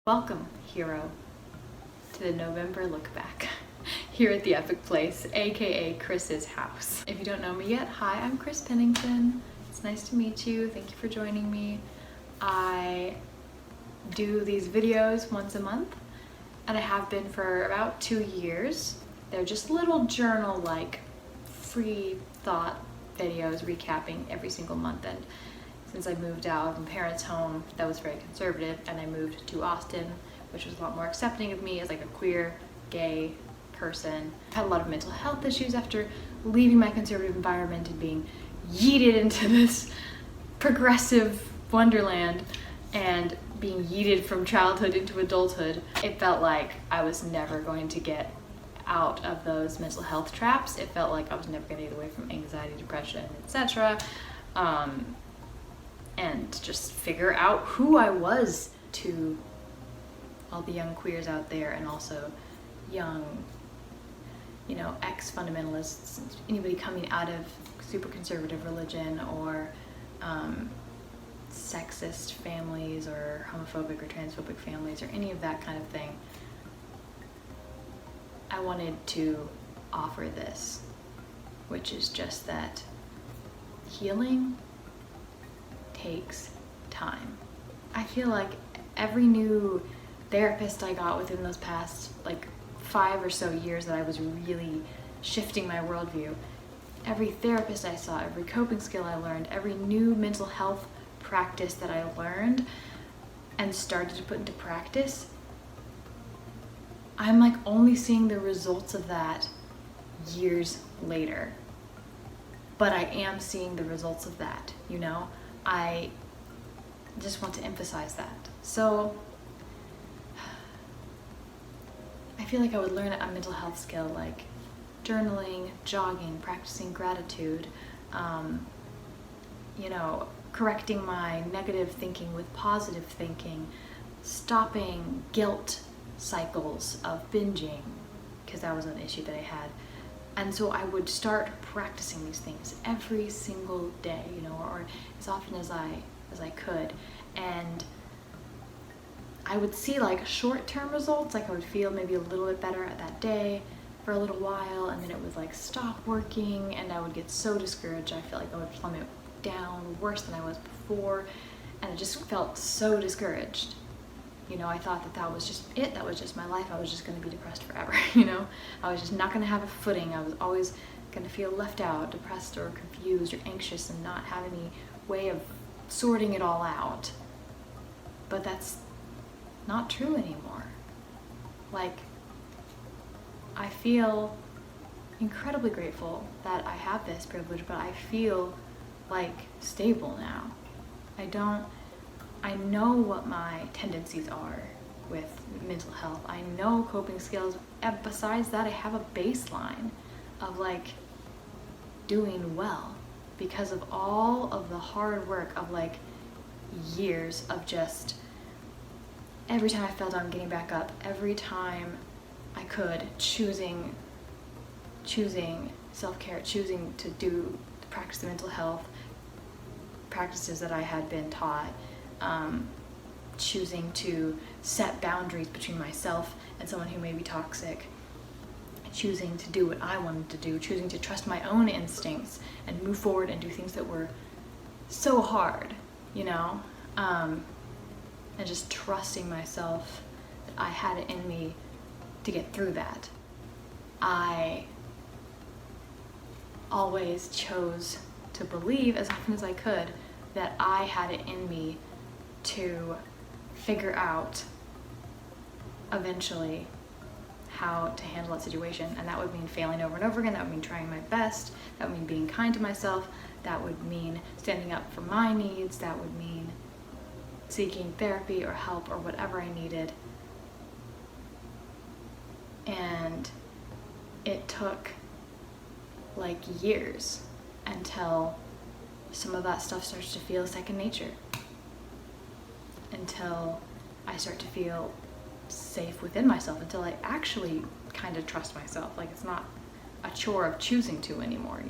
Welcome, hero, to the November Lookback here at the Epic Place, aka Chris's house. If you don't know me yet, hi, I'm Chris Pennington. It's nice to meet you. Thank you for joining me. I do these videos once a month, and I have been for about 2 years. They're just little journal-like free thought videos recapping every single month. And since I moved out of my parents' home that was very conservative, and I moved to Austin, which was a lot more accepting of me as like a queer, gay person. I had a lot of mental health issues after leaving my conservative environment and being yeeted into this progressive wonderland and being yeeted from childhood into adulthood. It felt like I was never going to get out of those mental health traps. It felt like I was never going to get away from anxiety, depression, etc. And just figure out who I was to all the young queers out there, and also young, ex-fundamentalists, anybody coming out of super conservative religion or sexist families or homophobic or transphobic families or any of that kind of thing. I wanted to offer this, which is just that healing takes time. I feel like every new therapist I got within those past 5 or so years that I was really shifting my worldview, every therapist I saw, every coping skill I learned, every new mental health practice that I learned and started to put into practice, I'm only seeing the results of that years later. But I am seeing the results of that, I just want to emphasize that. So I feel like I would learn a mental health skill like journaling, jogging, practicing gratitude, correcting my negative thinking with positive thinking, stopping guilt cycles of binging, because that was an issue that I had. And so I would start practicing these things every single day, or as often as I could. And I would see short-term results, I would feel maybe a little bit better at that day for a little while, and then it would stop working, and I would get so discouraged. I felt like I would plummet down worse than I was before, and I just felt so discouraged. I thought that was just it, that was just my life. I was just going to be depressed forever, I was just not going to have a footing. I was always going to feel left out, depressed or confused or anxious, and not have any way of sorting it all out. But that's not true anymore. I feel incredibly grateful that I have this privilege, but I feel stable now. I know what my tendencies are with mental health. I know coping skills. And besides that, I have a baseline of doing well because of all of the hard work of years of just every time I fell down, getting back up, every time I could, choosing self-care, choosing to practice the mental health practices that I had been taught, choosing to set boundaries between myself and someone who may be toxic, choosing to do what I wanted to do, choosing to trust my own instincts and move forward and do things that were so hard, and just trusting myself that I had it in me to get through that. I always chose to believe, as often as I could, that I had it in me to figure out eventually how to handle that situation. And that would mean failing over and over again. That would mean trying my best. That would mean being kind to myself. That would mean standing up for my needs. That would mean seeking therapy or help or whatever I needed. And it took years until some of that stuff starts to feel second nature, until I start to feel safe within myself, until I actually kind of trust myself. It's not a chore of choosing to anymore,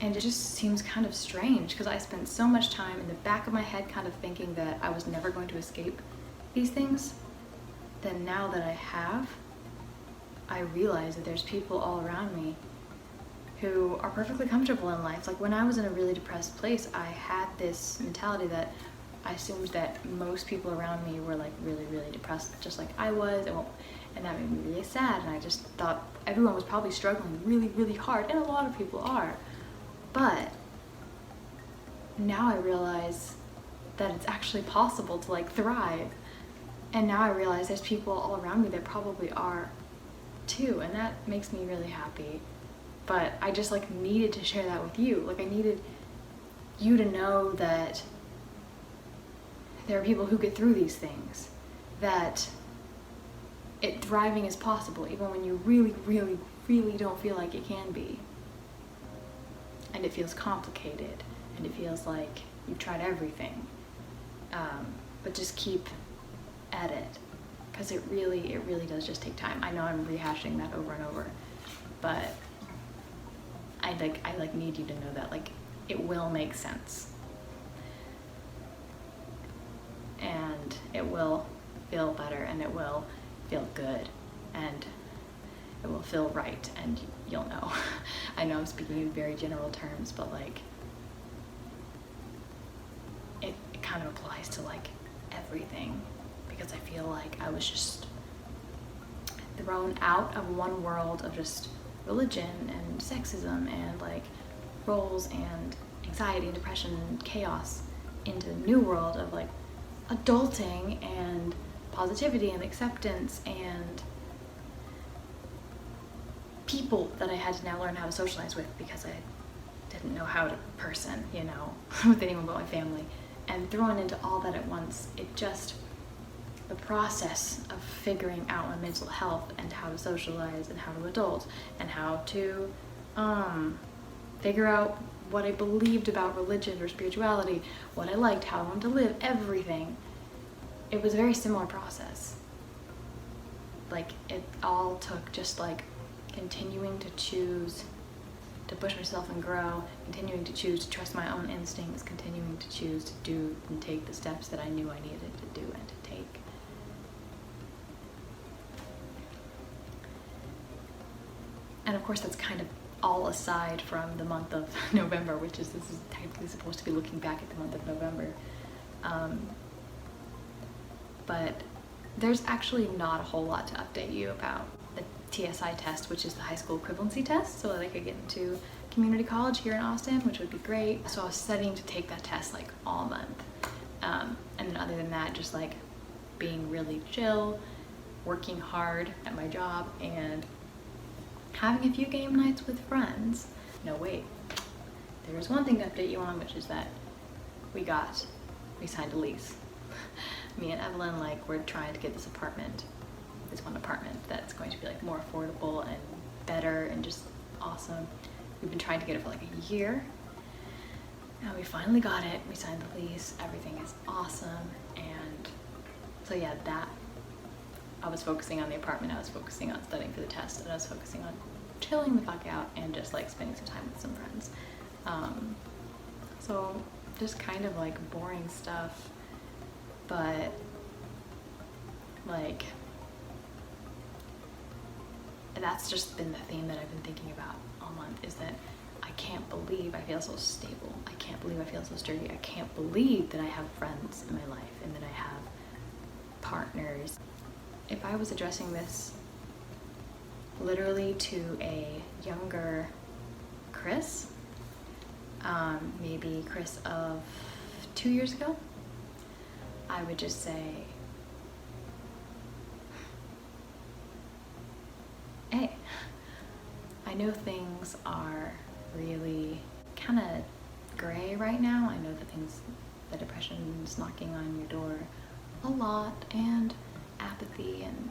And it just seems kind of strange because I spent so much time in the back of my head kind of thinking that I was never going to escape these things, then now that I have, I realize that there's people all around me who are perfectly comfortable in life. Like when I was in a really depressed place, I had this mentality that I assumed that most people around me were like really, really depressed, just like I was, and that made me really sad. And I just thought everyone was probably struggling really, really hard, and a lot of people are. But now I realize that it's actually possible to like thrive. And now I realize there's people all around me that probably are too, and that makes me really happy. But I just like needed to share that with you. Like I needed you to know that there are people who get through these things, that thriving is possible even when you really, really, really don't feel like it can be. And it feels complicated, and it feels like you've tried everything. But just keep at it, because it really does just take time. I know I'm rehashing that over and over, but I need you to know that like it will make sense, and it will feel better, and it will feel good, and it will feel right, and you'll know. I know I'm speaking in very general terms, but like it kind of applies to like everything, because I feel like I was just thrown out of one world of just religion and sexism and like roles and anxiety and depression and chaos into a new world of like adulting and positivity and acceptance and people that I had to now learn how to socialize with, because I didn't know how to person, you know, with anyone but my family. And thrown into all that at once, the process of figuring out my mental health and how to socialize and how to adult and how to figure out what I believed about religion or spirituality, what I liked, how I wanted to live, everything. It was a very similar process. Like it all took just like continuing to choose to push myself and grow, continuing to choose to trust my own instincts, continuing to choose to do and take the steps that I knew I needed to do and to take. And of course that's kind of all aside from the month of November, this is technically supposed to be looking back at the month of November. But there's actually not a whole lot to update you about the TSI test, which is the high school equivalency test, so that I could get into community college here in Austin, which would be great. So I was studying to take that test like all month. And then other than that, just like being really chill, working hard at my job, and having a few game nights with friends. No, wait, there's one thing to update you on, which is that we signed a lease. Me and Evelyn, like, we're trying to get this one apartment that's going to be like more affordable and better and just awesome. We've been trying to get it for like a year. Now we finally got it. We signed the lease. Everything is awesome. And so yeah, I was focusing on the apartment. I was focusing on studying for the test, and I was focusing on chilling the fuck out and just like spending some time with some friends. So just kind of like boring stuff, but like that's just been the theme that I've been thinking about all month, is that I can't believe I feel so stable. I can't believe I feel so sturdy. I can't believe that I have friends in my life and that I have partners. If I was addressing this literally to a younger Chris, maybe Chris of 2 years ago, I would just say, hey, I know things are really kind of gray right now. I know that depression is knocking on your door a lot, and apathy and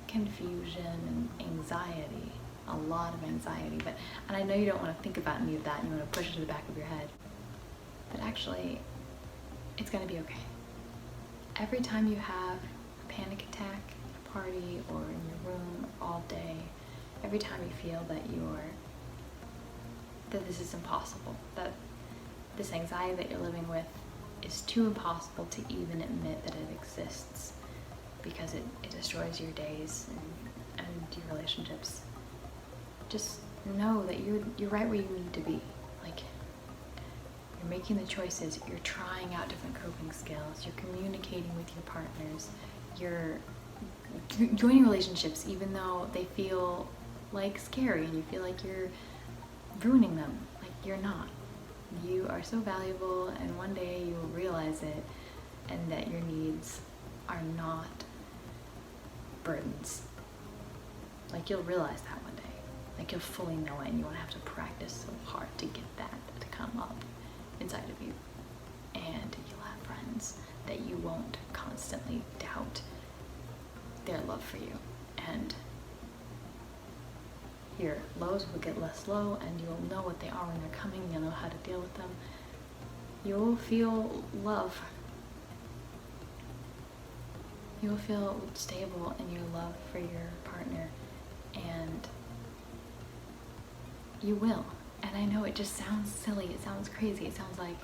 confusion and anxiety, a lot of anxiety. And I know you don't want to think about any of that, and you want to push it to the back of your head, but actually it's going to be okay. Every time you have a panic attack at a party or in your room all day, every time you feel that this is impossible, that this anxiety that you're living with is too impossible to even admit that it exists, because it destroys your days and your relationships. Just know that you're right where you need to be. Like, you're making the choices, you're trying out different coping skills, you're communicating with your partners, you're joining relationships even though they feel like scary and you feel like you're ruining them. Like, you're not. You are so valuable, and one day you will realize it, and that your needs are not burdens. Like, you'll realize that one day. Like, you'll fully know it, and you won't have to practice so hard to get that to come up inside of you. And you'll have friends that you won't constantly doubt their love for you. And your lows will get less low, and you'll know what they are when they're coming. You'll know how to deal with them. You'll feel love. You'll feel stable in your love for your partner, and you will. And I know it just sounds silly, it sounds crazy, it sounds like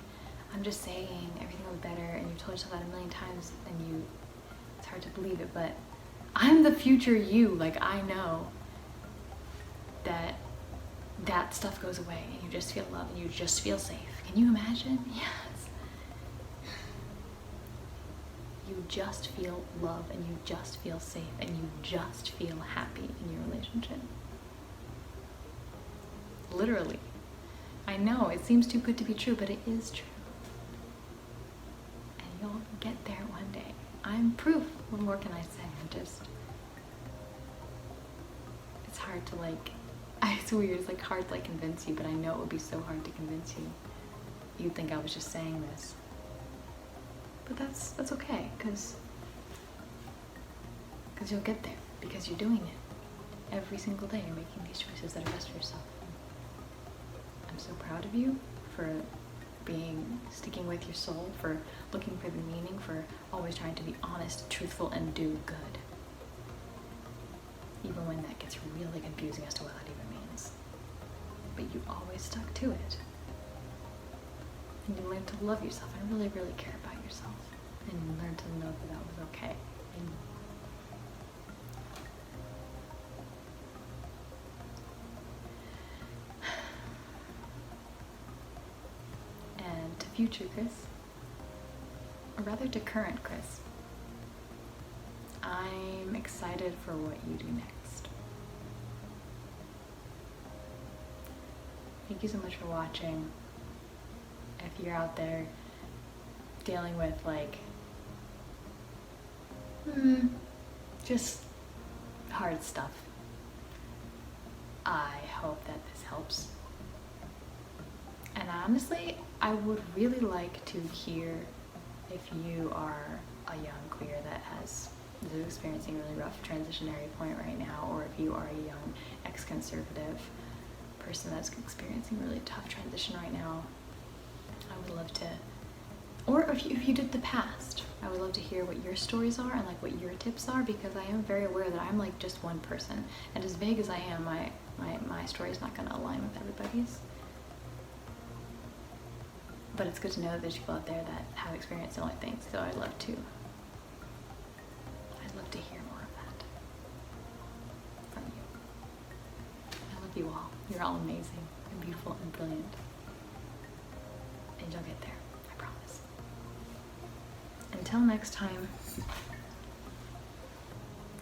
I'm just saying everything will be better, and you've told yourself that a million times, and it's hard to believe it, but I'm the future you. Like, I know that stuff goes away, and you just feel love, and you just feel safe. Can you imagine? Yes. You just feel love, and you just feel safe, and you just feel happy in your relationship. Literally. I know, it seems too good to be true, but it is true. And you'll get there one day. I'm proof. What more can I say? It's hard to it's weird, it's hard to convince you, but I know it would be so hard to convince you. You'd think I was just saying this. But that's okay, because you'll get there, because you're doing it. Every single day you're making these choices that are best for yourself. I'm so proud of you for sticking with your soul, for looking for the meaning, for always trying to be honest, truthful, and do good. Even when that gets really confusing as to what that even means. But you always stuck to it. And you learned to love yourself and really, really care about yourself. And you learned to know that was okay. And to future Chris, or rather to current Chris, I'm excited for what you do next. Thank you so much for watching. If you're out there dealing with just hard stuff, I hope that this helps. And honestly, I would really like to hear if you are a young queer that is experiencing a really rough transitionary point right now, or if you are a young ex-conservative person that's experiencing a really tough transition right now. I would love to, or if you did the past, I would love to hear what your stories are and what your tips are, because I am very aware that I'm just one person, and as vague as I am, my story is not going to align with everybody's. But it's good to know that there's people out there that have experienced similar things, so I'd love to hear more of that from you. I love you all. You're all amazing and beautiful and brilliant. And you'll get there, I promise. Until next time,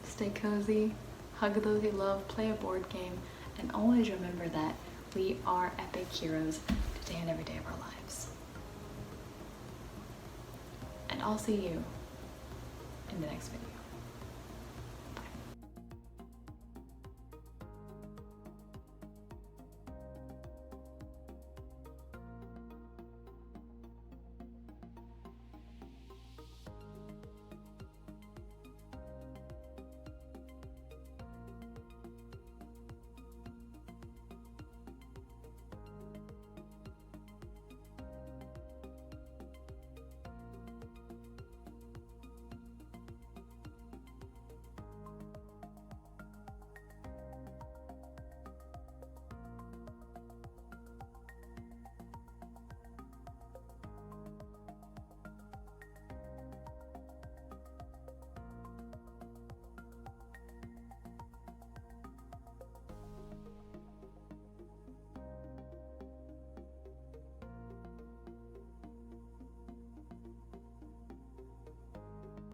stay cozy, hug those you love, play a board game, and always remember that we are epic heroes today and every day of our lives. And I'll see you in the next video.